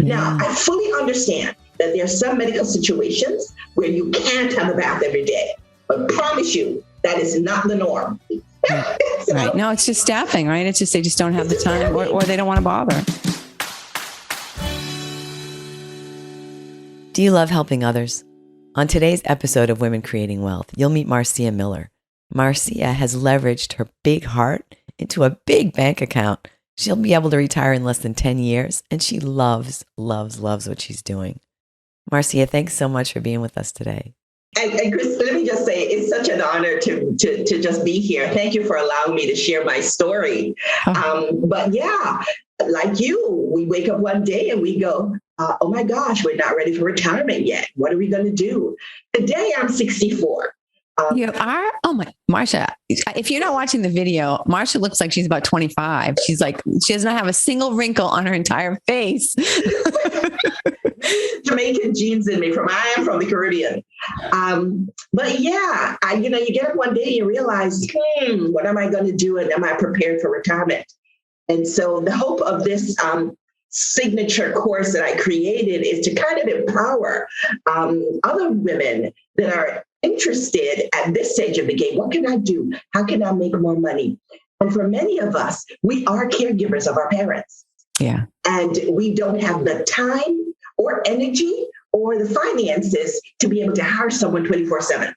Now, I fully understand that there are some medical situations where you can't have a bath every day, but promise you that is not the norm. Right. No, it's just staffing, right? It's just they just don't have the time or they don't want to bother. Do you love helping others? On today's episode of Women Creating Wealth, you'll meet Marcia Miller. Marcia has leveraged her big heart into a big bank account. She'll be able to retire in less than 10 years, and she loves what she's doing. Marcia, thanks so much for being with us today. And Chris, let me just say, it's such an honor to just be here. Thank you for allowing me to share my story. But yeah, like you, we wake up one day and we go, oh my gosh, we're not ready for retirement yet. What are we going to do? Today, I'm 64. You are? Oh my, Marcia, if you're not watching the video, Marcia looks like she's about 25. She's like, she does not have a single wrinkle on her entire face. Jamaican genes in me I am from the Caribbean. But yeah, you get up one day and you realize, what am I going to do? And am I prepared for retirement? And so the hope of this signature course that I created is to kind of empower other women that are interested at this stage of the game. What can I do? How can I make more money? And for many of us, we are caregivers of our parents. Yeah. And we don't have the time or energy or the finances to be able to hire someone 24/7.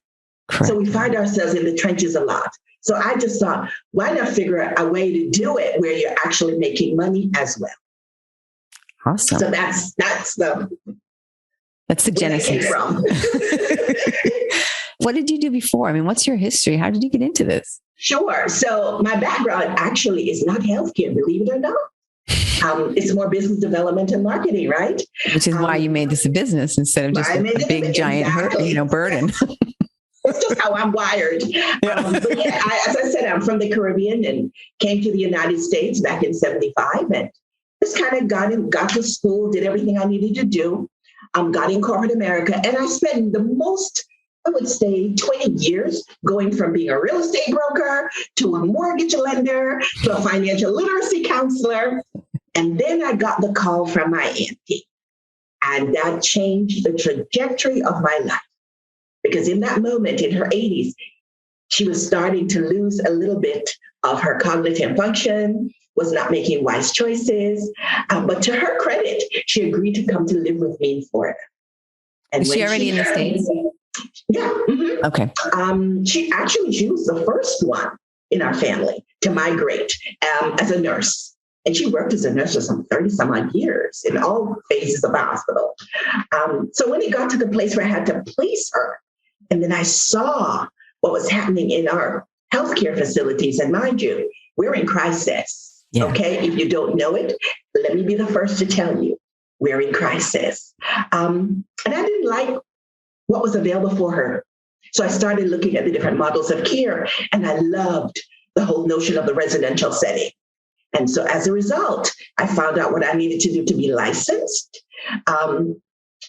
So we find ourselves in the trenches a lot. So I just thought, why not figure out a way to do it where you're actually making money as well? Awesome. So that's the genesis. From. What did you do before? I mean, what's your history? How did you get into this? Sure. So my background actually is not healthcare, believe it or not. It's more business development and marketing, right? Which is why you made this a business instead of just a big giant burden. It's just how I'm wired. But yeah, as I said, I'm from the Caribbean and came to the United States back in 75 and just kind of got to school, did everything I needed to do, got in corporate America. And I spent the most, I would say, 20 years going from being a real estate broker to a mortgage lender to a financial literacy counselor. And then I got the call from my auntie. And that changed the trajectory of my life. Because in that moment, in her 80s, she was starting to lose a little bit of her cognitive function, was not making wise choices. But to her credit, she agreed to come to live with me in Florida. And is she already in the States? Yeah. Mm-hmm. Okay. She was the first one in our family to migrate as a nurse. And she worked as a nurse for some 30 some odd years in all phases of the hospital. So when it got to the place where I had to place her, and then I saw what was happening in our healthcare facilities, and mind you, we're in crisis. Yeah. Okay. If you don't know it, let me be the first to tell you, we're in crisis. And I didn't like what was available for her. So I started looking at the different models of care, and I loved the whole notion of the residential setting. And so as a result, I found out what I needed to do to be licensed.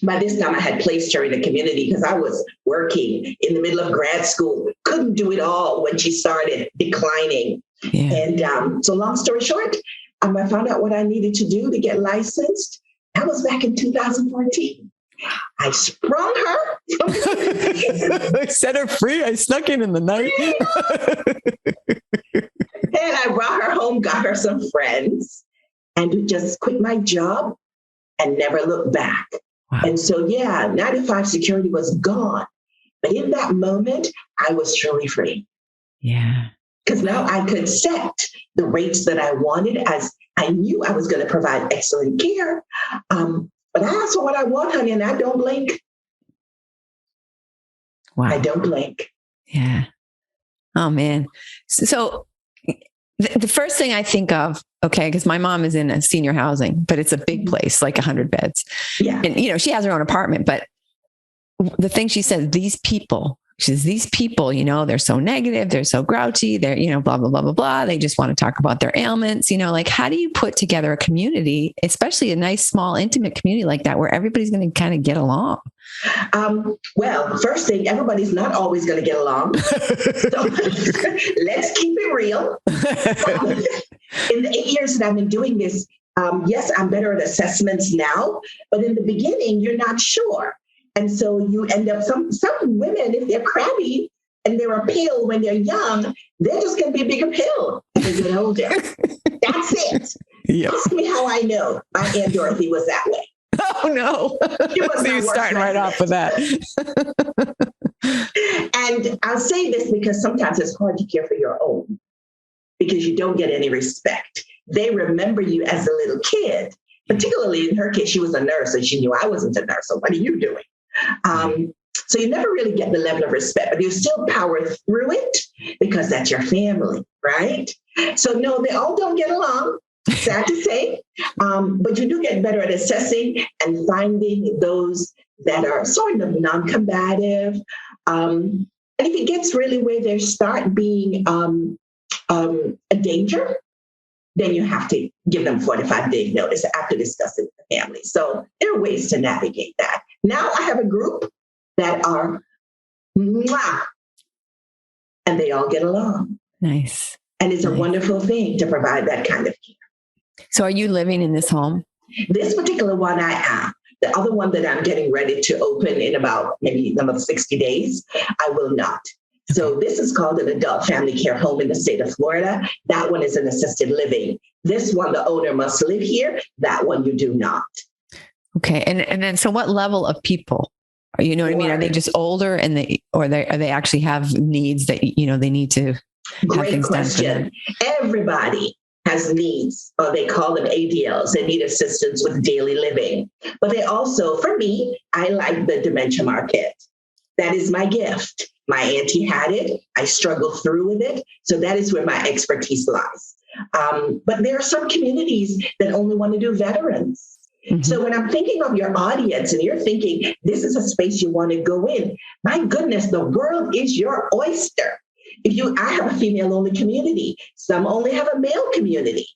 By this time, I had placed her in a community because I was working in the middle of grad school, couldn't do it all when she started declining. Yeah. And so long story short, I found out what I needed to do to get licensed. That was back in 2014. I sprung her. I set her free. I snuck in the night. And I brought her home, got her some friends, and just quit my job and never looked back. Wow. And so, 95 security was gone. But in that moment, I was truly free. Yeah. Because now I could set the rates that I wanted as I knew I was going to provide excellent care. But I ask for what I want, honey, and I don't blink. Wow. I don't blink. Yeah. Oh, man. So the first thing I think of, okay, because my mom is in a senior housing, but it's a big place, like 100 beds. Yeah. And, she has her own apartment, but the thing she says, these people, they're so negative. They're so grouchy. They're, blah, blah, blah, blah, blah. They just want to talk about their ailments, how do you put together a community, especially a nice, small, intimate community like that, where everybody's going to kind of get along? Well, first thing, everybody's not always going to get along. So let's keep it real. In the 8 years that I've been doing this, Yes, I'm better at assessments now, but in the beginning, you're not sure. And so you end up, some women, if they're crabby and they're a pill when they're young, they're just going to be a bigger pill as they get older. That's it. Yep. Ask me how I know. My Aunt Dorothy was that way. Oh, no. She was So you're starting right off with that. And I'll say this because sometimes it's hard to care for your own because you don't get any respect. They remember you as a little kid, particularly in her case, she was a nurse and she knew I wasn't a nurse. So what are you doing? So you never really get the level of respect, but you still power through it because that's your family, right? So no, they all don't get along, sad to say, but you do get better at assessing and finding those that are sort of non-combative. And if it gets really where they start being a danger, then you have to give them 45-day notice after discussing with the family. So there are ways to navigate that. Now I have a group that are mwah, and they all get along. Nice. And it's a wonderful thing to provide that kind of care. So are you living in this home? This particular one I am. The other one that I'm getting ready to open in about maybe another 60 days, I will not. So this is called an adult family care home in the state of Florida. That one is an assisted living. This one, the owner must live here. That one you do not. Okay. And then, so what level of people? You know what I mean? Are they just older and they actually have needs that, they need to have Great things question. done for them? Everybody has needs, or they call them ADLs. They need assistance with daily living. But they also, for me, I like the dementia market. That is my gift. My auntie had it. I struggled through with it. So that is where my expertise lies. But there are some communities that only want to do veterans. Mm-hmm. So when I'm thinking of your audience and you're thinking, this is a space you want to go in, my goodness, the world is your oyster. I have a female-only community. Some only have a male community.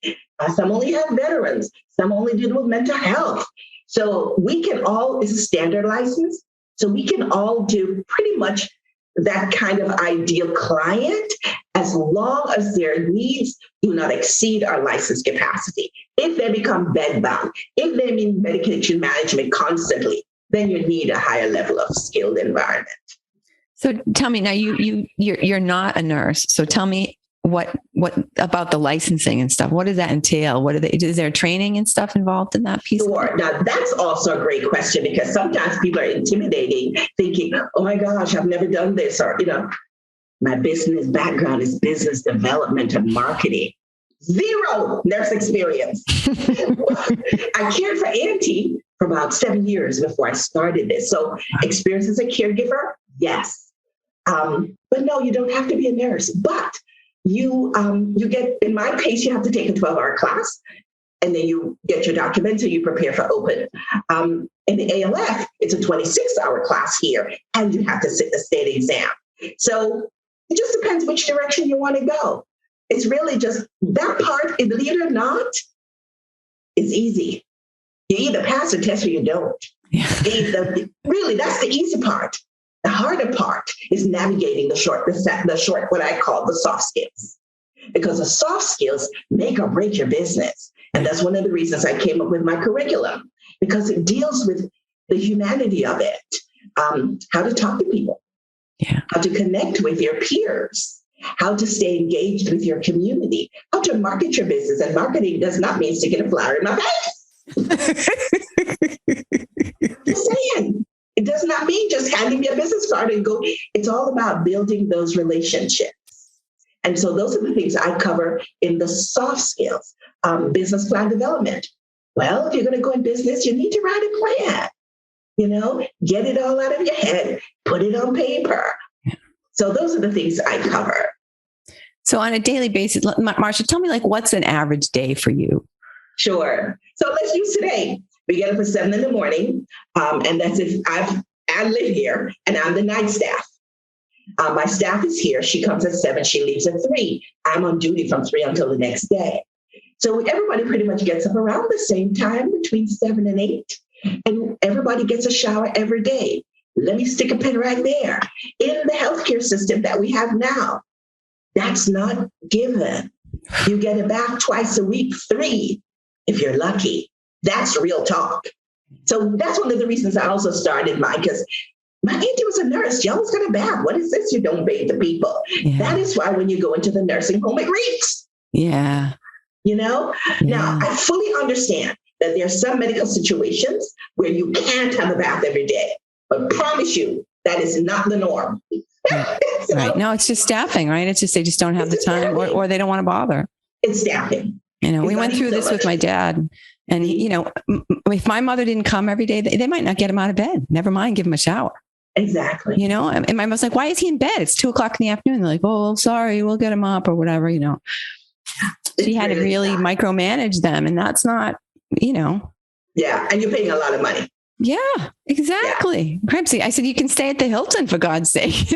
Some only have veterans. Some only deal with mental health. So it's a standard license. So we can all do pretty much that kind of ideal client as long as their needs do not exceed our license capacity. If they become bedbound, if they need medication management constantly, then you need a higher level of skilled environment. So tell me now, you're not a nurse. So tell me what about the licensing and stuff? What does that entail? Is there training and stuff involved in that piece? Sure. Now that's also a great question because sometimes people are intimidating, thinking, oh my gosh, I've never done this. Or, my business background is business development and marketing. Zero nurse experience. I cared for Auntie for about 7 years before I started this. So experience as a caregiver, yes. But no, you don't have to be a nurse. But you get, in my case, you have to take a 12-hour class, and then you get your documents and you prepare for open. In the ALF, it's a 26-hour class here, and you have to sit the state exam. So it just depends which direction you want to go. It's really just that part, believe it or not, is easy. You either pass the test or you don't. Yeah. Really, that's the easy part. The harder part is navigating the short, what I call the soft skills, because the soft skills make or break your business. And that's one of the reasons I came up with my curriculum, because it deals with the humanity of it, how to talk to people, how to connect with your peers, how to stay engaged with your community, how to market your business. And marketing does not mean sticking a flower in my face. Just saying. It does not mean just handing me a business card and go. It's all about building those relationships. And so those are the things I cover in the soft skills, business plan development. Well, if you're going to go in business, you need to write a plan, get it all out of your head, put it on paper. So those are the things I cover. So on a daily basis, Marcia, tell me what's an average day for you? Sure. So let's use today. We get up at 7 a.m, and that's if I live here and I'm the night staff. My staff is here. She comes at 7. She leaves at 3. I'm on duty from 3 until the next day. So everybody pretty much gets up around the same time, between 7 and 8, and everybody gets a shower every day. Let me stick a pin right there. In the healthcare system that we have now, that's not given. You get a bath twice a week, 3. if you're lucky. That's real talk. So that's one of the reasons I also started mine, because my auntie was a nurse. She always got a bath. What is this? You don't bathe the people. Yeah. That is why when you go into the nursing home, it reeks. Yeah. You know? Yeah. Now, I fully understand that there are some medical situations where you can't have a bath every day. But promise you, that is not the norm. Right. Right. No, it's just staffing, right? It's just they just don't have the time, or they don't want to bother. It's staffing. We went through this with my dad, and if my mother didn't come every day, they might not get him out of bed. Never mind, give him a shower. Exactly. And my mom's like, "Why is he in bed? It's 2:00 in the afternoon." They're like, "Oh, sorry, we'll get him up or whatever." She had to really micromanage them, and that's not, Yeah, and you're paying a lot of money. Yeah, exactly. Yeah. I said, you can stay at the Hilton, for God's sake.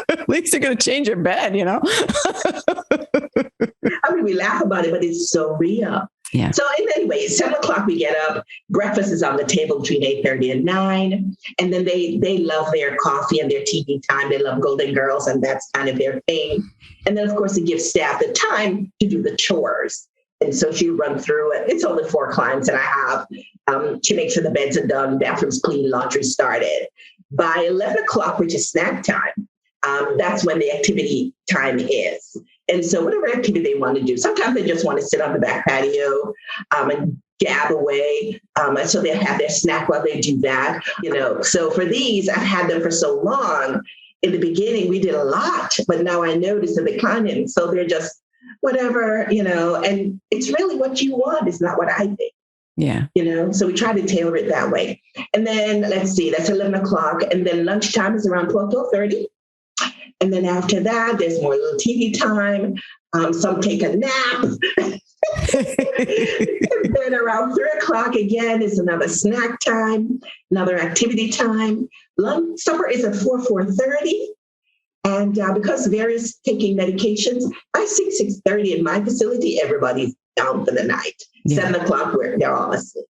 At least they're going to change your bed, I mean, we laugh about it, but it's so real. Yeah. So anyway, 7:00 we get up. Breakfast is on the table between 8:30 and 9. And then they love their coffee and their TV time. They love Golden Girls, and that's kind of their thing. And then, of course, it gives staff the time to do the chores. And so she run through it. It's only 4 clients that I have. She makes sure the beds are done, bathrooms clean, laundry started. By 11:00, which is snack time, that's when the activity time is. And so whatever activity they want to do, sometimes they just want to sit on the back patio and gab away. So they'll have their snack while they do that. So for these, I've had them for so long. In the beginning, we did a lot, but now I notice a decline. So they're just whatever, and it's really what you want. It's not what I think. Yeah. So we try to tailor it that way. And then let's see, that's 11:00. And then lunchtime is around 12:30. And then after that, there's more little TV time. Some take a nap. And then around 3:00 again is another snack time, another activity time. Lunch, supper is at 4:30. And because various taking medications, by 6:30 in my facility, everybody's down for the night. Yeah. 7:00, they're all asleep.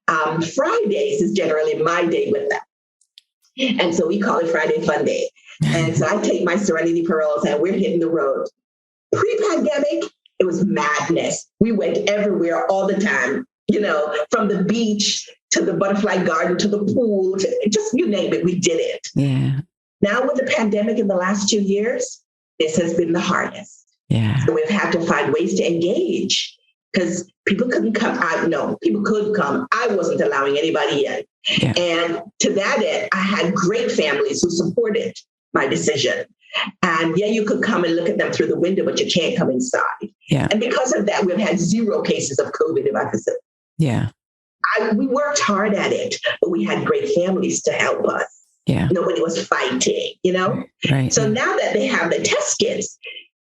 Fridays is generally my day with them. And so we call it Friday Fun Day. And so I take my Serenity pearls and we're hitting the road. Pre-pandemic, it was madness. We went everywhere all the time, from the beach to the butterfly garden to the pool, just you name it, we did it. Yeah. Now with the pandemic in the last 2 years, this has been the hardest. Yeah. So we've had to find ways to engage because people couldn't come. People could come. I wasn't allowing anybody in. Yeah. And to that end, I had great families who supported my decision. And you could come and look at them through the window, but you can't come inside. Yeah. And because of that, we've had 0 cases of COVID in my facility. Yeah. We worked hard at it, but we had great families to help us. Yeah. Nobody was fighting, Right. So now that they have the test kits,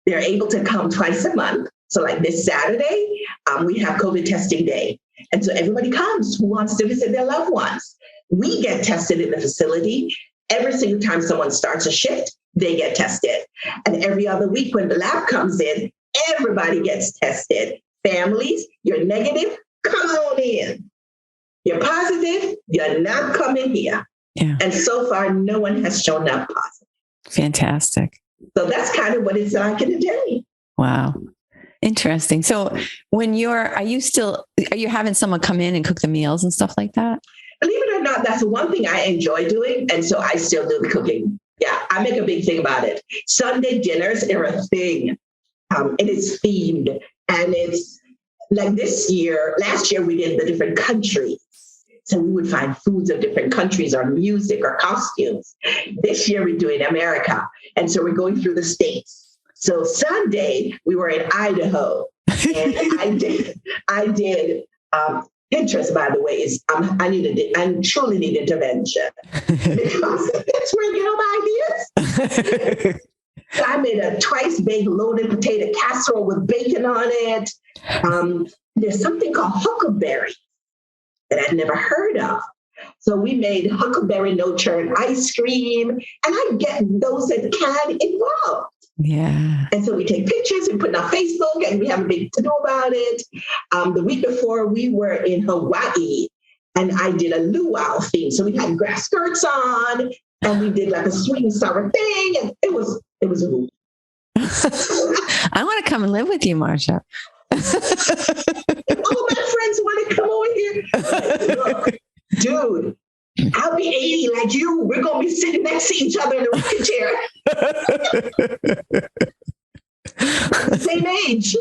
they're able to come twice a month. So like this Saturday, we have COVID testing day. And so everybody comes who wants to visit their loved ones. We get tested in the facility. Every single time someone starts a shift, they get tested. And every other week when the lab comes in, everybody gets tested. Families, you're negative, come on in. You're positive, you're not coming here. Yeah. And so far, no one has shown up positive. Fantastic. So that's kind of what it's like in a day. Wow. Interesting. So when are you having someone come in and cook the meals and stuff like that? Believe it or not, that's one thing I enjoy doing. And so I still do the cooking. Yeah, I make a big thing about it. Sunday dinners are a thing. It is themed. And it's like last year we did the different countries. So we would find foods of different countries or music or costumes. This year we're doing America. And so we're going through the states. So Sunday we were in Idaho. And I did Pinterest, by the way, I truly need intervention because that's where I get all my ideas. So I made a twice baked loaded potato casserole with bacon on it. There's something called huckleberry that I'd never heard of. So we made huckleberry no churn ice cream, and I get those that can involved. Yeah. And so we take pictures and put it on Facebook and we have a big to-do about it. The week before we were in Hawaii and I did a luau theme. So we had grass skirts on and we did like a sweet and sour thing. And it was a movie. I want to come and live with you, Marcia. Oh, guys want to come over here? Look, dude, I'll be 80 like you. We're going to be sitting next to each other in a rocking chair. Same age.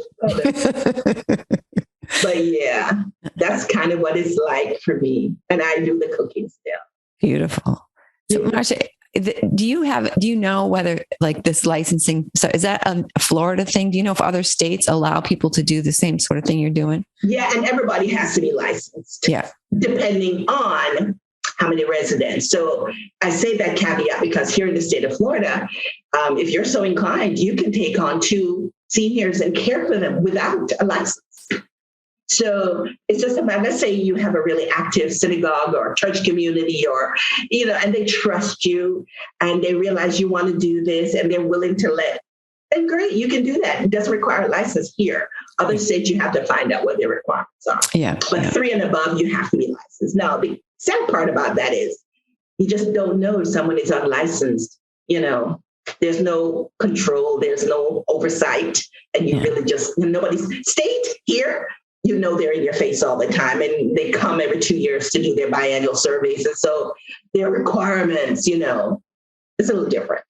But yeah, that's kind of what it's like for me. And I do the cooking still. Beautiful. So Marcia, do you know whether like this licensing, so is that a Florida thing? Do you know if other states allow people to do the same sort of thing you're doing? Yeah. And everybody has to be licensed. Yeah. Depending on how many residents. So I say that caveat because here in the state of Florida, if you're so inclined, you can take on 2 seniors and care for them without a license. So it's just about, let's say you have a really active synagogue or church community or, and they trust you and they realize you want to do this and they're willing to let, then great, you can do that. It doesn't require a license here. Other states, you have to find out what their requirements are. Yeah. But 3 and above, you have to be licensed. Now, the sad part about that is you just don't know if someone is unlicensed. There's no control, there's no oversight, and you really just, nobody's state here, they're in your face all the time, and they come every 2 years to do their biannual surveys. And so their requirements, it's a little different.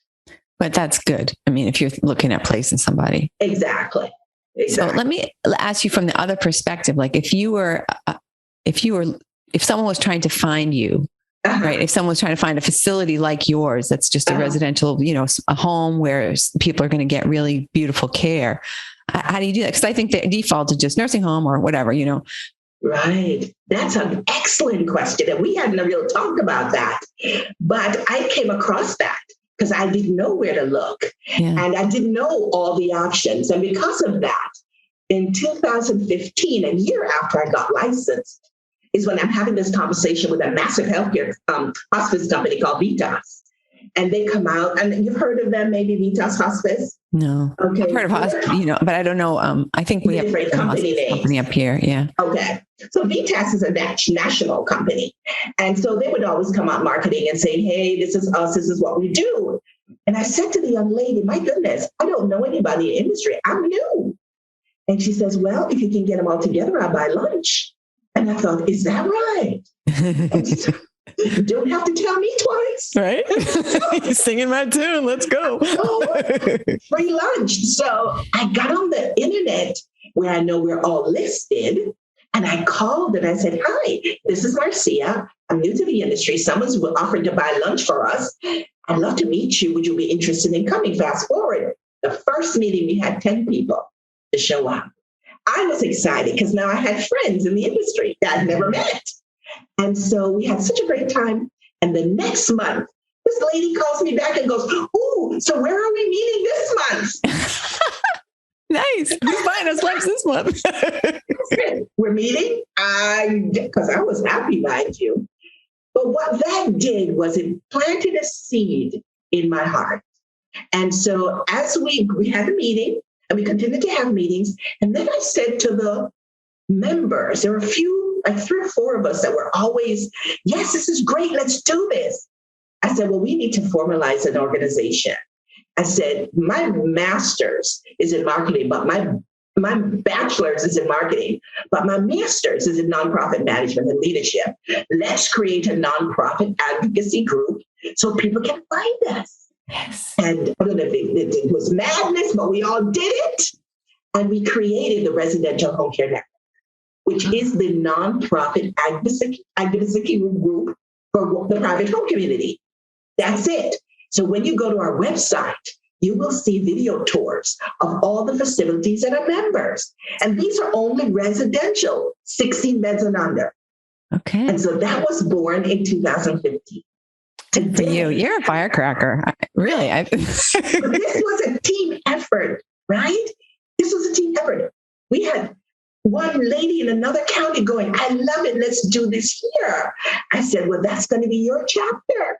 But that's good. I mean, if you're looking at placing somebody. Exactly. So let me ask you from the other perspective, like if someone was trying to find you, right? If someone was trying to find a facility like yours, that's just a residential, a home where people are going to get really beautiful care. How do you do that? Because I think the default is just nursing home or whatever, Right. That's an excellent question. And we hadn't really talked about that. But I came across that because I didn't know where to look. Yeah. And I didn't know all the options. And because of that, in 2015, a year after I got licensed, is when I'm having this conversation with a massive healthcare hospice company called Vitas. And they come out, and you've heard of them, maybe Vitas Hospice? No. Okay. I've heard of hospice, but I don't know. I think we have a company up here. Yeah. Okay. So Vitas is a national company. And so they would always come out marketing and saying, hey, this is us, this is what we do. And I said to the young lady, my goodness, I don't know anybody in the industry. I'm new. And she says, well, if you can get them all together, I'll buy lunch. And I thought, is that right? You don't have to tell me twice. Right? You're singing my tune. Let's go. Free lunch. So I got on the internet where I know we're all listed. And I called and I said, hi, this is Marcia. I'm new to the industry. Someone's offered to buy lunch for us. I'd love to meet you. Would you be interested in coming? Fast forward. The first meeting, we had 10 people to show up. I was excited because now I had friends in the industry that I'd never met. And so we had such a great time. And the next month, this lady calls me back and goes, ooh, so where are we meeting this month? Nice. Who's buying us lunch this month? We're meeting? Because I was happy, mind you. But what that did was it planted a seed in my heart. And so as we had a meeting, and we continued to have meetings, and then I said to the members, there were a few, like 3 or 4 of us that were always, yes, this is great, let's do this. I said, well, we need to formalize an organization. I said, my master's is in marketing, but my bachelor's is in marketing, but my master's is in nonprofit management and leadership. Let's create a nonprofit advocacy group so people can find us. Yes. And I don't know if it was madness, but we all did it. And we created the Residential Home Care Network, which is the nonprofit advocacy group for the private home community. That's it. So when you go to our website, you will see video tours of all the facilities that are members. And these are only residential, 16 beds and under. Okay. And so that was born in 2015. Good for you. You're a firecracker. Really. But this was a team effort, right? This was a team effort. We had one lady in another county going, I love it. Let's do this here. I said, well, that's going to be your chapter.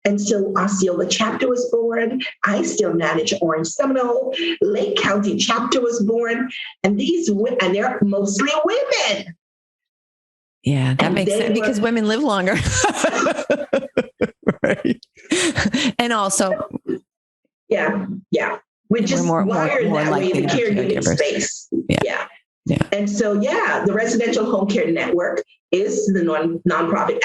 And so Osceola chapter was born. I still manage Orange Seminole. Lake County chapter was born. And and they're mostly women. Yeah, that makes sense because women live longer. Right. And also, yeah. We're just wired that way in the caregiving space. Yeah. Yeah. And so, the Residential Home Care Network is the nonprofit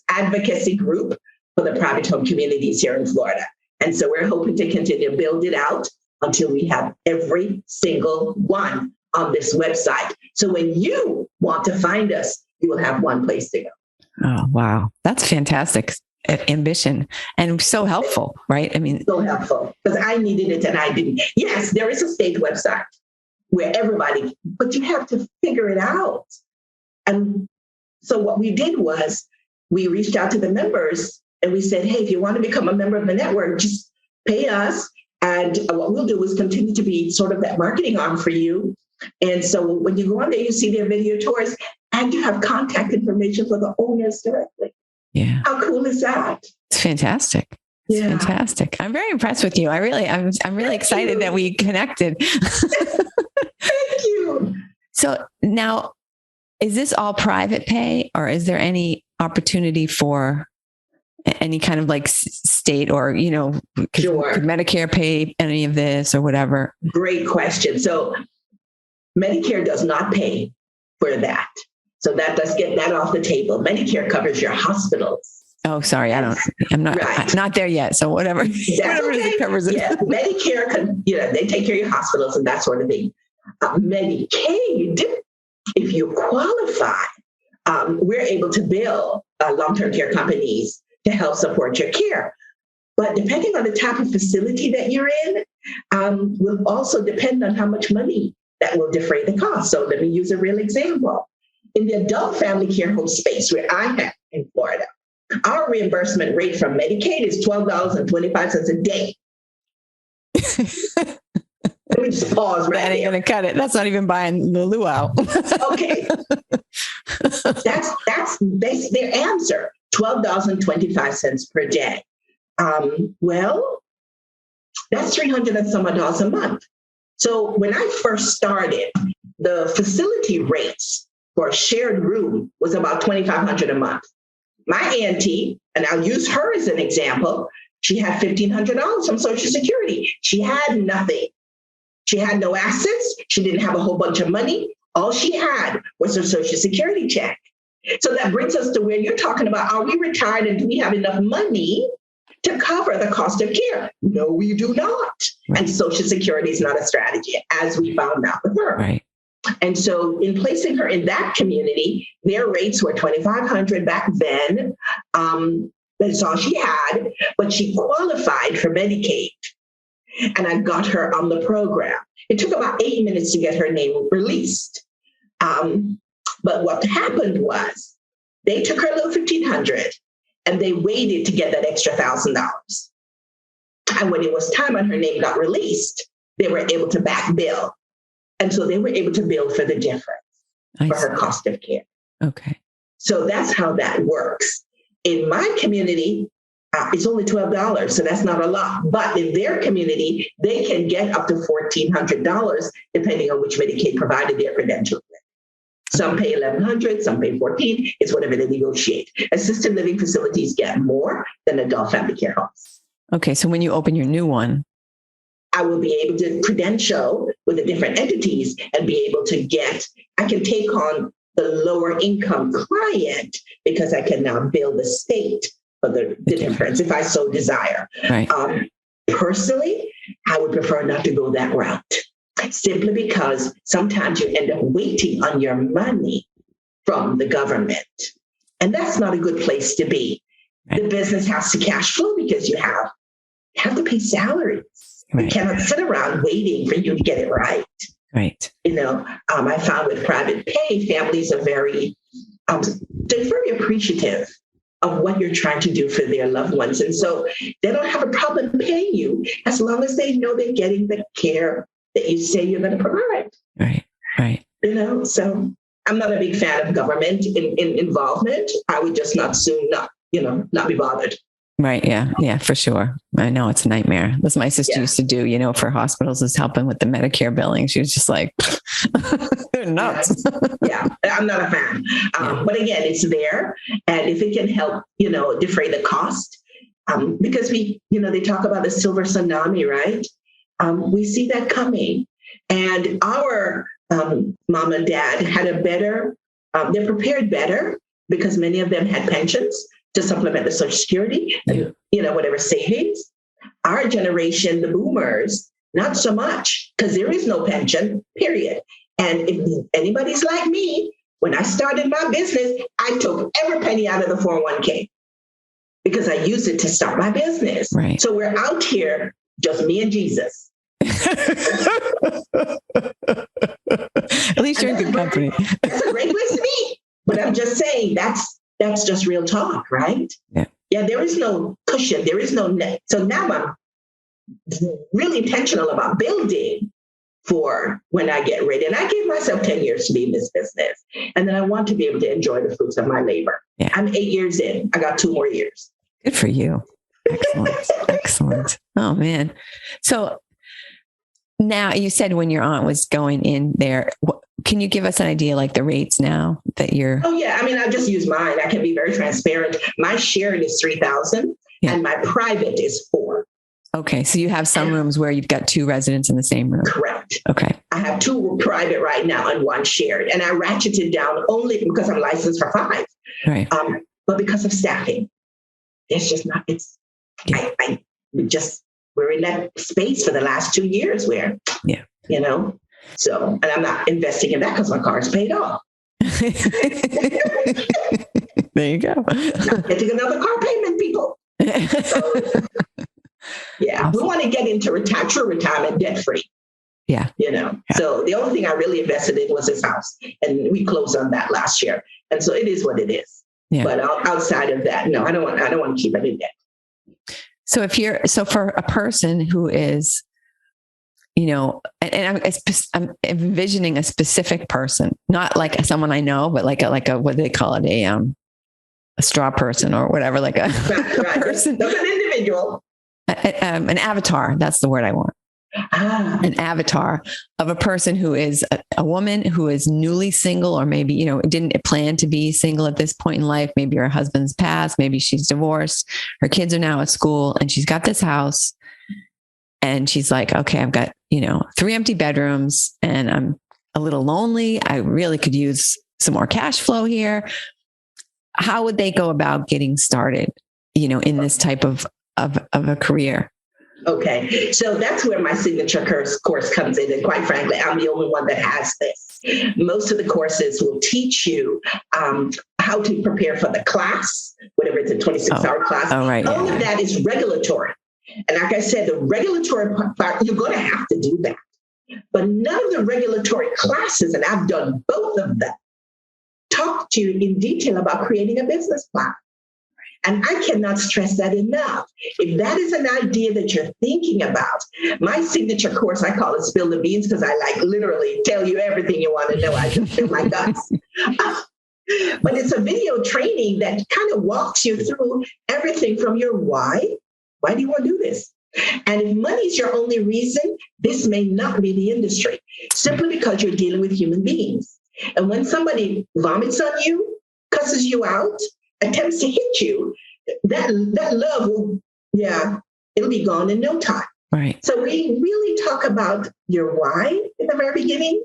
advocacy group for the private home communities here in Florida. And so we're hoping to continue to build it out until we have every single one on this website. So when you want to find us, you will have one place to go. Oh, wow. That's fantastic ambition and so helpful, right? I mean, so helpful because I needed it and I didn't. Yes, there is a state website where everybody, but you have to figure it out. And so what we did was we reached out to the members and we said, hey, if you want to become a member of the network, just pay us. And what we'll do is continue to be sort of that marketing arm for you. And so when you go on there, you see their video tours and you have contact information for the owners directly. Yeah. How cool is that? It's fantastic. It's fantastic. I'm very impressed with you. I'm really excited that we connected. Thank you. So now, is this all private pay or is there any opportunity for any kind of like state or, could Medicare pay any of this or whatever? Great question. So Medicare does not pay for that. So that does get that off the table. Medicare covers your hospitals. Oh, sorry. I'm not there yet. So whatever it covers it. Yeah, Medicare, they take care of your hospitals and that sort of thing. Medicaid, if you qualify, we're able to bill long-term care companies to help support your care. But depending on the type of facility that you're in, will also depend on how much money that will defray the cost. So let me use a real example. In the adult family care home space where I am in Florida, our reimbursement rate from Medicaid is $12.25 a day. Let me just pause right there. That ain't going to cut it. That's not even buying the luau. Okay. That's their answer. $12.25 per day. Well, that's $300 and some odd dollars a month. So when I first started, the facility rates for a shared room was about $2,500 a month. My auntie, and I'll use her as an example, she had $1,500 from Social Security. She had nothing. She had no assets. She didn't have a whole bunch of money. All she had was her Social Security check. So that brings us to where you're talking about, are we retired and do we have enough money to cover the cost of care? No, we do not. Right. And Social Security is not a strategy, as we found out with her. Right. And so in placing her in that community, their rates were $2,500 back then. That's all she had, but she qualified for Medicaid. And I got her on the program. It took about 8 minutes to get her name released. But what happened was they took her little $1,500 and they waited to get that extra $1,000. And when it was time and her name got released, they were able to back bill. And so they were able to bill for the difference for her cost of care. Okay. So that's how that works. In my community, it's only $12, so that's not a lot. But in their community, they can get up to $1,400, depending on which Medicaid provider they're credentialed with. Some pay $1,100, some pay $1,400. It's whatever they negotiate. Assisted living facilities get more than adult family care homes. Okay, so when you open your new one, I will be able to credential with the different entities and be able to I can take on the lower income client because I can now bill the state for the difference if I so desire. Right. Personally, I would prefer not to go that route simply because sometimes you end up waiting on your money from the government. And that's not a good place to be. Right. The business has to cash flow because you have to pay salaries. Right. You cannot sit around waiting for you to get it right. Right. I found with private pay, families are very appreciative of what you're trying to do for their loved ones. And so they don't have a problem paying you as long as they know they're getting the care that you say you're going to provide. Right. Right. So I'm not a big fan of government involvement. I would just not be bothered. Right. Yeah. Yeah, for sure. I know it's a nightmare. That's what my sister used to do, for hospitals, is helping with the Medicare billing. She was just like, they're nuts. Yeah. I'm not a fan. But again, it's there. And if it can help, defray the cost, because they talk about the silver tsunami, right? We see that coming. And our mom and dad had a better, they're prepared better because many of them had pensions to supplement the Social Security and, whatever savings. Our generation, the boomers, not so much because there is no pension, period. And if anybody's like me, when I started my business, I took every penny out of the 401k because I used it to start my business. Right. So we're out here, just me and Jesus. At least you're in good company. That's a great place to be. But I'm just saying that's just real talk, right? Yeah. Yeah, there is no cushion. There is no net. So now I'm really intentional about building for when I get ready. And I gave myself 10 years to be in this business. And then I want to be able to enjoy the fruits of my labor. Yeah. I'm 8 years in. I got 2 more years. Good for you. Excellent. Excellent. Oh, man. So now you said when your aunt was going in there, can you give us an idea like the rates now that you're? Oh, yeah. I mean, I just use mine. I can be very transparent. My shared is 3,000 and my private is 4. Okay. So you have some rooms where you've got 2 residents in the same room. Correct. Okay. I have 2 private right now and 1 shared. And I ratcheted down only because I'm licensed for 5. Right. But because of staffing. It's just not, we're in that space for the last 2 years where, so, and I'm not investing in that because my car's paid off. There you go. Not getting another car payment, people. So, yeah, awesome. We want to get into true retirement debt free. Yeah. So the only thing I really invested in was this house, and we closed on that last year. And so it is what it is. Yeah. But outside of that, no, I don't want to keep it in debt. So for a person who is, and I'm envisioning a specific person, not like someone I know, but like a what do they call it? A straw person or whatever, like a person. That's an individual. An avatar. That's the word I want. An avatar of a person who is a woman who is newly single, or maybe, didn't plan to be single at this point in life. Maybe her husband's passed. Maybe she's divorced. Her kids are now at school and she's got this house and she's like, okay, I've got, 3 empty bedrooms and I'm a little lonely. I really could use some more cash flow here. How would they go about getting started, in this type of a career? Okay, so that's where my signature course comes in. And quite frankly, I'm the only one that has this. Most of the courses will teach you how to prepare for the class, whatever it's a 26-hour class. Oh, right. All of that is regulatory. And like I said, the regulatory part, you're going to have to do that. But none of the regulatory classes, and I've done both of them, talk to you in detail about creating a business plan. And I cannot stress that enough. If that is an idea that you're thinking about, my signature course, I call it Spill the Beans because I literally tell you everything you want to know. I just feel my guts. But it's a video training that kind of walks you through everything from your why. Why do you want to do this? And if money is your only reason, this may not be the industry, simply because you're dealing with human beings. And when somebody vomits on you, cusses you out, attempts to hit you, that love will, it'll be gone in no time. Right. So we really talk about your why in the very beginning.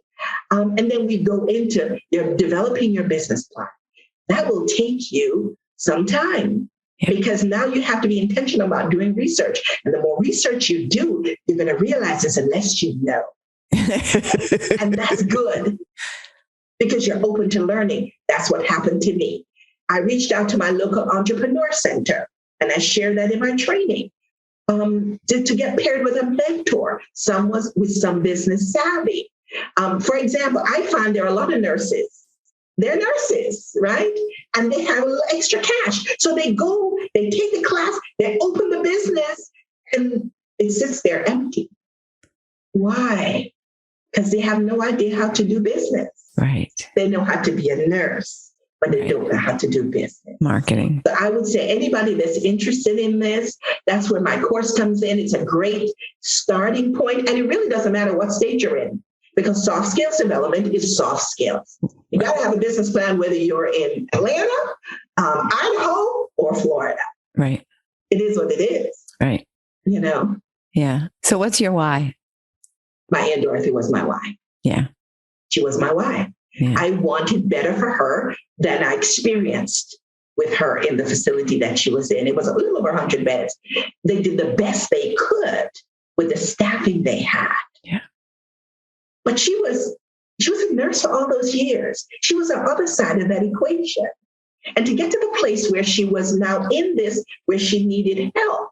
And then we go into developing your business plan. That will take you some time because now you have to be intentional about doing research. And the more research you do, you're going to realize there's a less you know. And that's good because you're open to learning. That's what happened to me. I reached out to my local entrepreneur center and I shared that in my training to get paired with a mentor, someone with some business savvy. For example, I find there are a lot of nurses. They're nurses, right? And they have a little extra cash. So they go, they take the class, they open the business, and it sits there empty. Why? Because they have no idea how to do business. Right. They know how to be a nurse, but they don't know how to do business. Marketing. So I would say anybody that's interested in this, that's where my course comes in. It's a great starting point. And it really doesn't matter what stage you're in, because soft skills development is soft skills. You got to have a business plan, whether you're in Atlanta, Idaho, or Florida. Right. It is what it is. Right. Yeah. So what's your why? My Aunt Dorothy was my why. Yeah. She was my why. Yeah. I wanted better for her than I experienced with her in the facility that she was in. It was a little over 100 beds. They did the best they could with the staffing they had. Yeah. But she was a nurse for all those years. She was on the other side of that equation. And to get to the place where she was now in this, where she needed help,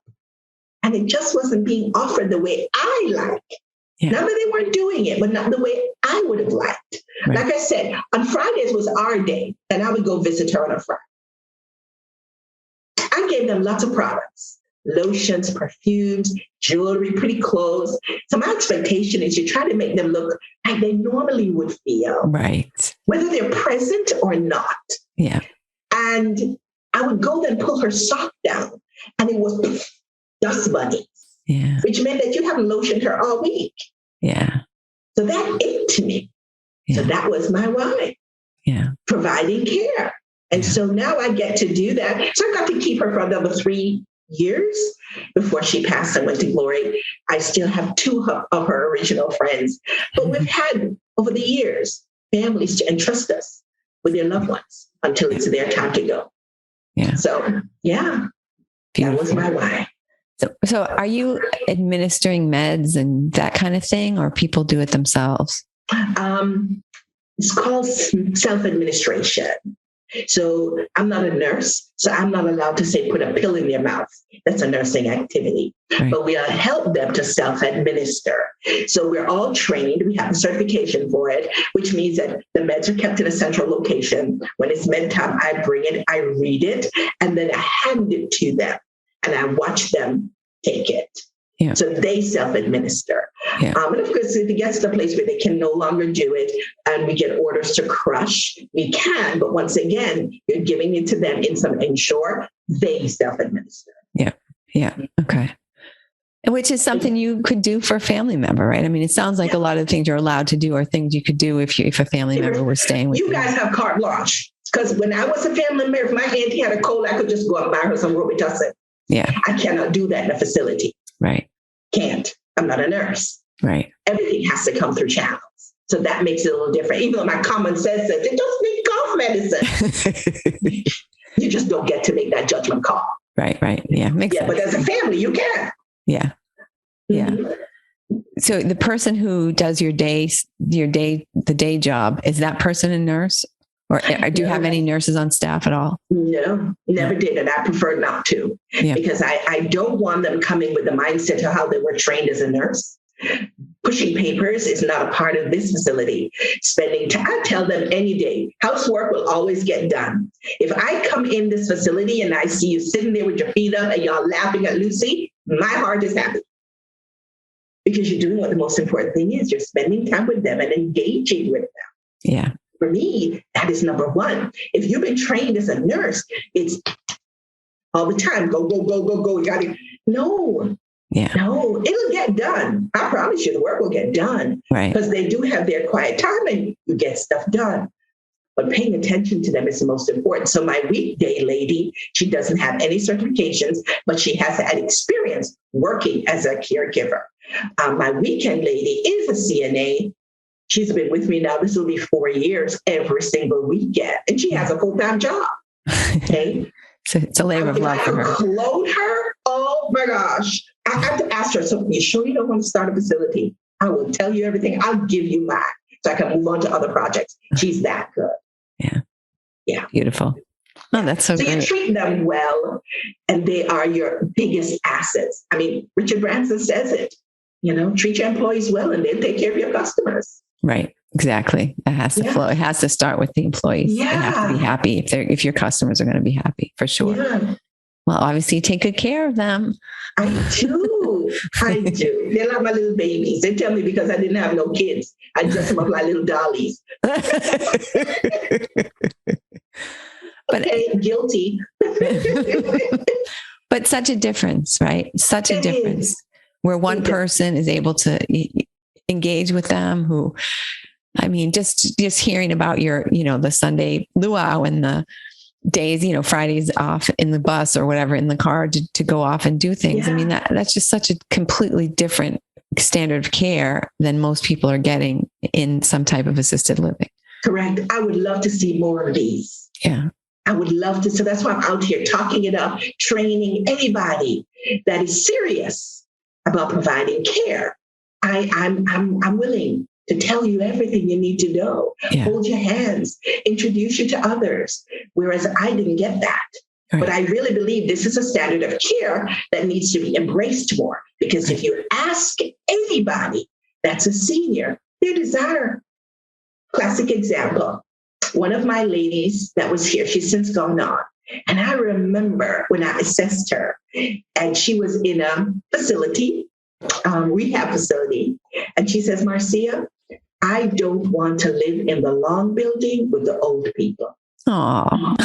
and it just wasn't being offered the way I like. Yeah. Not that they weren't doing it, but not the way I would have liked. Right. Like I said, on Fridays was our day, and I would go visit her on a Friday. I gave them lots of products, lotions, perfumes, jewelry, pretty clothes. So my expectation is you try to make them look like they normally would feel. Right. Whether they're present or not. Yeah. And I would go then pull her sock down, and it was dust bunnies. Yeah. Which meant that you haven't lotioned her all week. Yeah. So that ate to me. Yeah. So that was my why. Yeah. Providing care. And so now I get to do that. So I got to keep her for another 3 years before she passed and went to glory. I still have 2 of her original friends. But we've had, over the years, families to entrust us with their loved ones until it's their time to go. Yeah. So, yeah, Beautiful. That was my why. So are you administering meds and that kind of thing, or people do it themselves? It's called self-administration. So I'm not a nurse, so I'm not allowed to say put a pill in their mouth. That's a nursing activity. Right. But we help them to self-administer. So we're all trained. We have a certification for it, which means that the meds are kept in a central location. When it's med time, I bring it, I read it, and then I hand it to them. And I watch them take it. Yeah. So they self-administer. Yeah. And of course, if it gets to the place where they can no longer do it and we get orders to crush, we can. But once again, you're giving it to them in some ensure they self-administer. Yeah. Yeah. Okay. Which is something you could do for a family member, right? I mean, it sounds like a lot of the things you're allowed to do are things you could do if a family member were staying with you. You guys have carte blanche. Because when I was a family member, if my auntie had a cold, I could just go and buy her some Robitussin. Yeah. I cannot do that in a facility. Right. Can't. I'm not a nurse. Right. Everything has to come through channels. So that makes it a little different. Even though my common sense says it doesn't need cough medicine. You just don't get to make that judgment call. Right. Right. Yeah. Makes sense. But as a family, you can. Yeah. Yeah. Mm-hmm. So the person who does the day job, is that person a nurse? Or do you have any nurses on staff at all? No, never did. And I prefer not to, because I don't want them coming with the mindset of how they were trained as a nurse. Pushing papers is not a part of this facility. Spending time, I tell them any day, housework will always get done. If I come in this facility and I see you sitting there with your feet up and y'all laughing at Lucy, my heart is happy. Because you're doing what the most important thing is. You're spending time with them and engaging with them. Yeah. For me, that is number one. If you've been trained as a nurse, it's all the time. Go, go, go, go, go. You got to. No. Yeah. No, it'll get done. I promise you the work will get done. Right. Because they do have their quiet time and you get stuff done. But paying attention to them is the most important. So my weekday lady, she doesn't have any certifications, but she has had experience working as a caregiver. My weekend lady is a CNA. She's been with me now. This will be 4 years every single weekend. And she has a full-time job. Okay. So it's a labor of love for her. Clone her. Oh my gosh. I have to ask her, so you sure you don't want to start a facility? I will tell you everything. I'll give you mine so I can move on to other projects. She's that good. Yeah. Yeah. Beautiful. Oh, that's so great. You treat them well, and they are your biggest assets. I mean, Richard Branson says it, treat your employees well and they'll take care of your customers. Right. Exactly. It has to flow. It has to start with the employees. Yeah. They have to be happy if your customers are going to be happy, for sure. Yeah. Well, obviously you take good care of them. I do. I do. They're like my little babies. They tell me because I didn't have no kids, I dress them up like little dollies. But guilty. But such a difference, right? Such a difference where one person is able to engage with them who, I mean, just hearing about your, the Sunday luau and the days, Fridays off in the bus or whatever in the car to go off and do things. Yeah. I mean, that's just such a completely different standard of care than most people are getting in some type of assisted living. Correct. I would love to see more of these. Yeah. I would love to. So that's why I'm out here talking it up, training anybody that is serious about providing care. I'm willing to tell you everything you need to know. Yeah. Hold your hands, introduce you to others. Whereas I didn't get that. Right. But I really believe this is a standard of care that needs to be embraced more. Because if you ask anybody that's a senior, their desire. Classic example. One of my ladies that was here, she's since gone on. And I remember when I assessed her, and she was in a facility, rehab facility. And she says, Marcia, I don't want to live in the long building with the old people. Aww.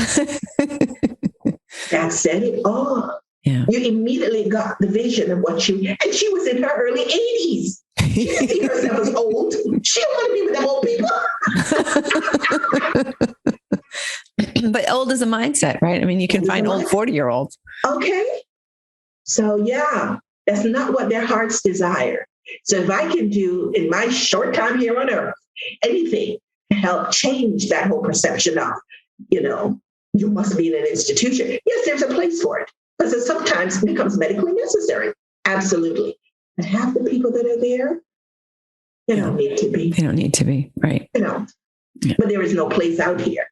That said it all. Yeah. You immediately got the vision of what and she was in her early 80s. She didn't see herself as old. She don't want to be with them old people. But old is a mindset, right? I mean, you can find old 40-year-olds. Okay. So yeah, that's not what their hearts desire. So if I can do in my short time here on earth, anything to help change that whole perception of, you must be in an institution. Yes, there's a place for it. Because it sometimes becomes medically necessary. Absolutely. But half the people that are there, they don't need to be. They don't need to be, right. Yeah. But there is no place out here.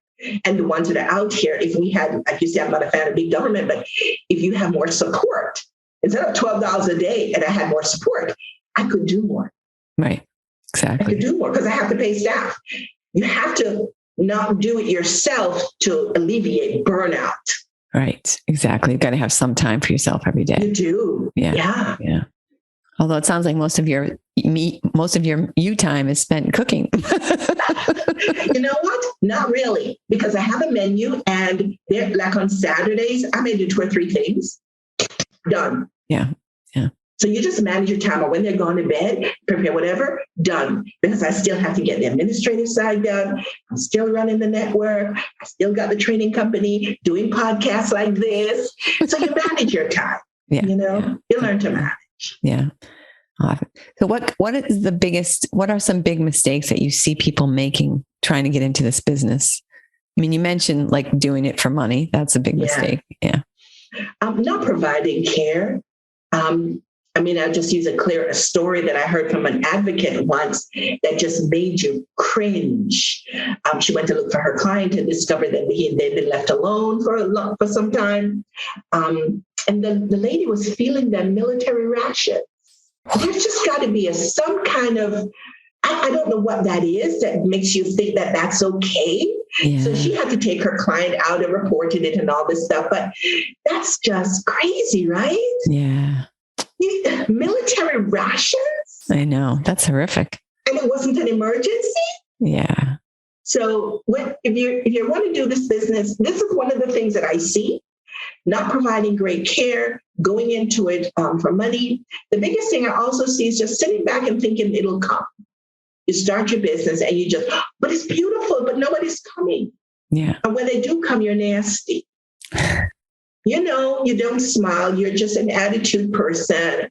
And the ones that are out here, if we had, like you said, I'm not a fan of big government, but if you have more support, instead of $12 a day and I had more support, I could do more. Right. Exactly. I could do more because I have to pay staff. You have to not do it yourself to alleviate burnout. Right. Exactly. You've got to have some time for yourself every day. You do. Yeah. Although it sounds like most of your you time is spent cooking. You know what? Not really, because I have a menu and they're like on Saturdays, I may do 2 or 3 things. Done. Yeah. So you just manage your time, or when they're going to bed, prepare whatever, done. Because I still have to get the administrative side done. I'm still running the network. I still got the training company, doing podcasts like this. So you manage your time. Yeah. You learn to manage. Yeah. So what are some big mistakes that you see people making trying to get into this business? I mean, you mentioned like doing it for money. That's a big mistake. Yeah. Not providing care. I'll just use a story that I heard from an advocate once that just made you cringe. She went to look for her client and discovered that they'd been left alone for some time. And the lady was feeling their military rations. There's just got to be some kind of, I don't know what that is that makes you think that that's okay. Yeah. So she had to take her client out and reported it and all this stuff. But that's just crazy, right? Yeah. Military rations? I know. That's horrific. And it wasn't an emergency? Yeah. So if you want to do this business, this is one of the things that I see. Not providing great care, going into it for money. The biggest thing I also see is just sitting back and thinking it'll come. You start your business and but it's beautiful, but nobody's coming. Yeah. And when they do come, you're nasty. You don't smile. You're just an attitude person.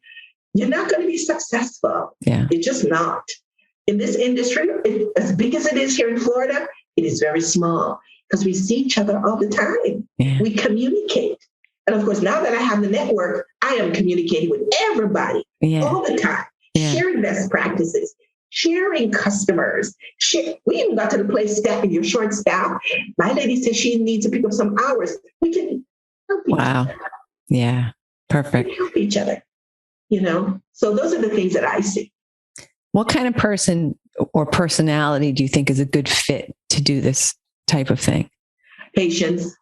You're not going to be successful. Yeah. You're just not. In this industry, as big as it is here in Florida, it is very small because we see each other all the time. Yeah. We communicate. And of course, now that I have the network, I am communicating with everybody all the time, sharing best practices, sharing customers. We even got to the place that if you're short staffed, my lady says she needs to pick up some hours. We can help each other. Yeah. Perfect. We help each other, So those are the things that I see. What kind of person or personality do you think is a good fit to do this type of thing? Patience.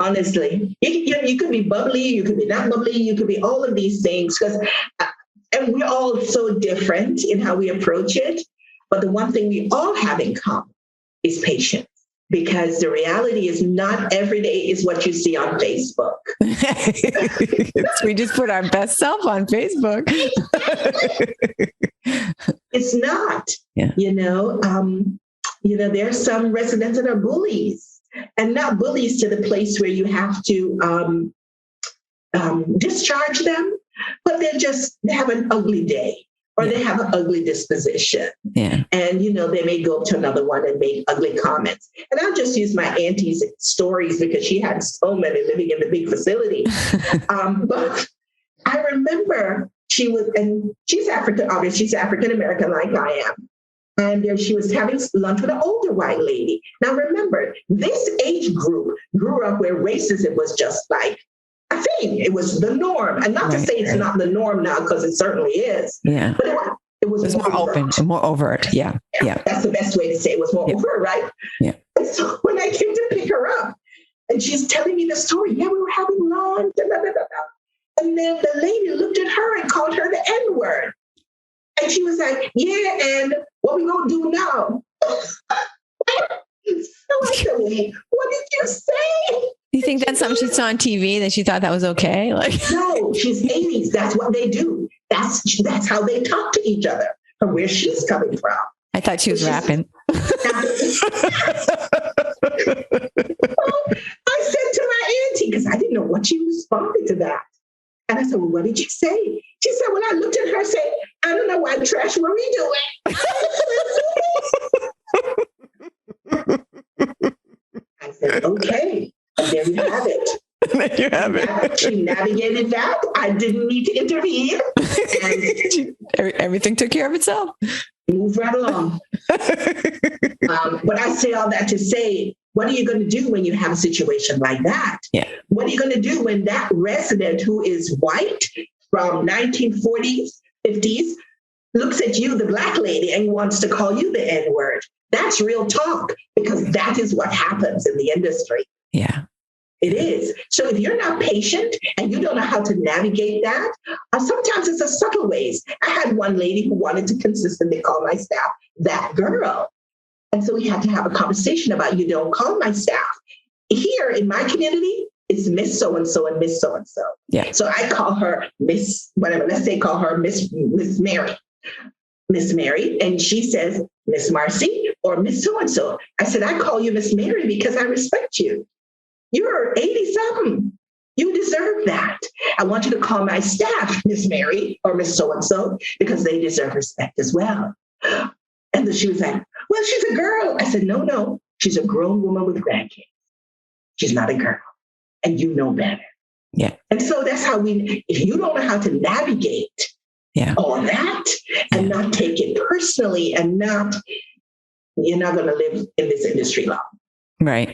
Honestly, you could be bubbly, you could be not bubbly, you could be all of these things and we're all so different in how we approach it. But the one thing we all have in common is patience, because the reality is not every day is what you see on Facebook. We just put our best self on Facebook. It's not, there's some residents that are bullies. And not bullies to the place where you have to discharge them, but they have an ugly day or they have an ugly disposition. Yeah. And, they may go up to another one and make ugly comments. And I'll just use my auntie's stories because she had so many living in the big facility. But I remember she's African, obviously she's African American like I am. And she was having lunch with an older white lady. Now, remember, this age group grew up where racism was just like a thing. It was the norm. And not to say it's not the norm now, because it certainly is. Yeah. But it was more open and more overt. Yeah. Yeah. That's the best way to say it. Was more overt, right? Yeah. And so when I came to pick her up, and she's telling me the story, we were having lunch, and then the lady looked at her and called her the N-word. And she was like, yeah, and what we gonna do now? So I said, what did you say? You think that's something she saw on TV that she thought that was okay? No, she's 80s. That's what they do. That's how they talk to each other from where she's coming from. I thought she was rapping. I said to my auntie, because I didn't know what she responded to that. And I said, well, what did you say? She said, well, I looked at her and said, I don't know why trash were we doing. I said, okay. And there you have it. There you have it. She navigated that. I didn't need to intervene. And everything took care of itself. Move right along. But I say all that to say, what are you going to do when you have a situation like that? Yeah. What are you going to do when that resident who is white from 1940s, 50s, looks at you, the Black lady, and wants to call you the N-word? That's real talk, because that is what happens in the industry. Yeah. It is. So if you're not patient and you don't know how to navigate that, sometimes it's a subtle ways. I had one lady who wanted to consistently call my staff that girl. And so we had to have a conversation about, you don't call my staff. Here in my community, it's Miss So-and-so and Miss So-and-so. Yeah. So I call her Miss, whatever, let's say call her Miss Mary. Miss Mary. And she says, Miss Marcy or Miss So-and-so. I said, I call you Miss Mary because I respect you. You're 80-something. You deserve that. I want you to call my staff Miss Mary or Miss So-and-so because they deserve respect as well. And then she was like, well, she's a girl. I said, no, she's a grown woman with grandkids. She's not a girl. And you know better. Yeah. And so that's how if you don't know how to navigate all that and not take it personally and you're not going to live in this industry long. Right.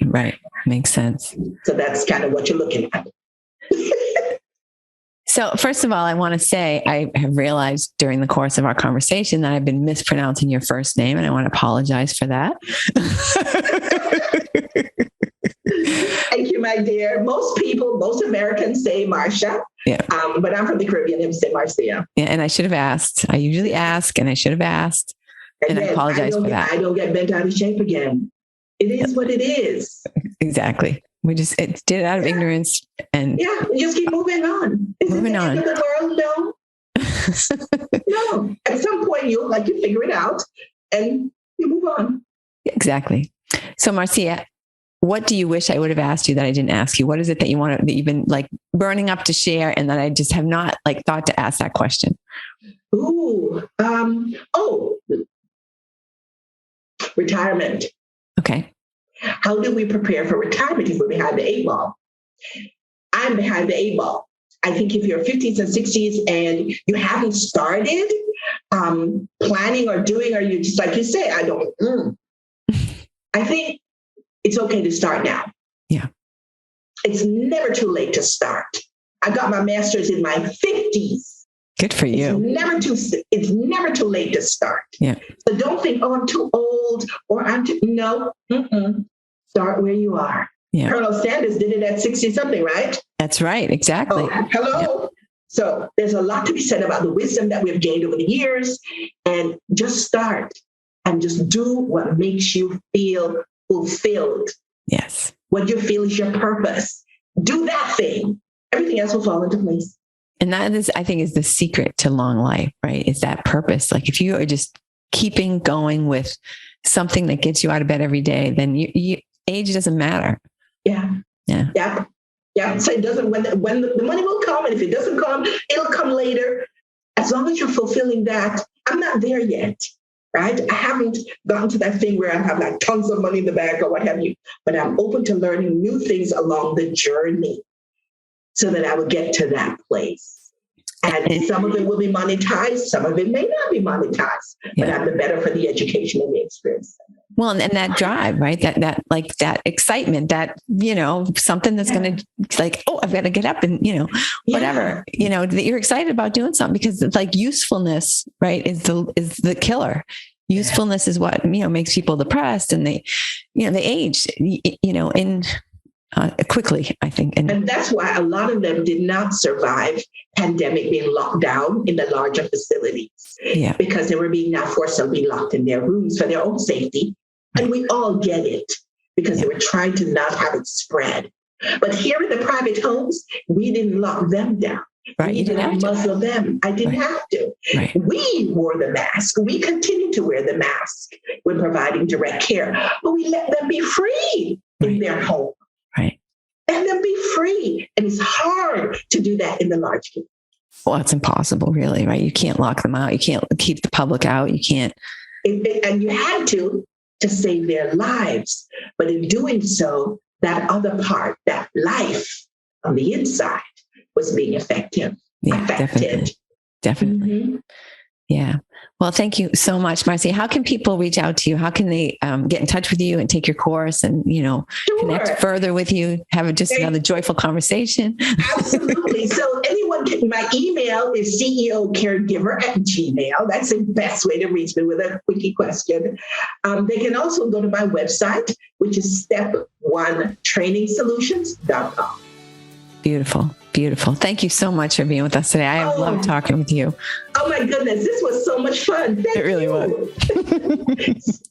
Makes sense. So that's kind of what you're looking at. So first of all, I want to say I have realized during the course of our conversation that I've been mispronouncing your first name, and I want to apologize for that. Thank you, my dear. Most Americans say Marcia, but I'm from the Caribbean and say Marcia. Yeah, and I should have asked. I usually ask, and I should have asked, and I apologize for that. I don't get bent out of shape again. It is what it is. Exactly. We just did it out of ignorance, and we just keep moving on. Is moving on. End of the world? No. No. At some point, you figure it out, and you move on. Exactly. So, Marcia, what do you wish I would have asked you that I didn't ask you? What is it that that you've been burning up to share, and that I just have not thought to ask that question? Ooh. Retirement. Okay. How do we prepare for retirement if we're behind the 8 ball? I'm behind the 8 ball. I think if you're 50s and 60s and you haven't started planning or doing, or you just like you say, I think it's okay to start now. Yeah. It's never too late to start. I got my master's in my 50s. Good for you. It's never too late to start. Yeah. So don't think, I'm too old or no. Start where you are. Yeah. Colonel Sanders did it at 60-something, right? That's right. Exactly. Hello. Yeah. So there's a lot to be said about the wisdom that we've gained over the years, and just start and just do what makes you feel fulfilled. Yes. What you feel is your purpose. Do that thing. Everything else will fall into place. And that is, I think, is the secret to long life, right? Is that purpose. If you are just keeping going with something that gets you out of bed every day, then age doesn't matter. Yeah. Yeah. So it doesn't, when the money will come, and if it doesn't come, it'll come later. As long as you're fulfilling that, I'm not there yet. Right? I haven't gotten to that thing where I have like tons of money in the bank or what have you, but I'm open to learning new things along the journey so that I will get to that place. And some of it will be monetized, some of it may not be monetized, but I'm the better for the education and the experience. Well, and that drive, right? That like that excitement, that, something that's going to like, oh, I've got to get up and, whatever, that you're excited about doing something, because it's like usefulness, right? Is the killer. Usefulness is what, makes people depressed, and they age, quickly, I think. And that's why a lot of them did not survive pandemic, being locked down in the larger facilities, because they were being now forced to be locked in their rooms for their own safety. And we all get it, because they were trying to not have it spread. But here in the private homes, we didn't lock them down. Right. You didn't have to muzzle them. I didn't have to. Right. We wore the mask. We continue to wear the mask when providing direct care, but we let them be free in their home. Right. Let them be free. And it's hard to do that in the large community. Well, it's impossible, really, right? You can't lock them out. You can't keep the public out. You can't. And you had to save their lives. But in doing so, that other part, that life on the inside, was being affected. Yeah, definitely. Mm-hmm. Yeah. Well, thank you so much, Marcia. How can people reach out to you? How can they get in touch with you and take your course and, connect further with you, have another joyful conversation? Absolutely. So my email is ceocaregiver@gmail. That's the best way to reach me with a quickie question. They can also go to my website, which is step1trainingsolutions.com. Beautiful. Beautiful. Thank you so much for being with us today. I love talking with you. Oh my goodness. This was so much fun. Thank you. It really was.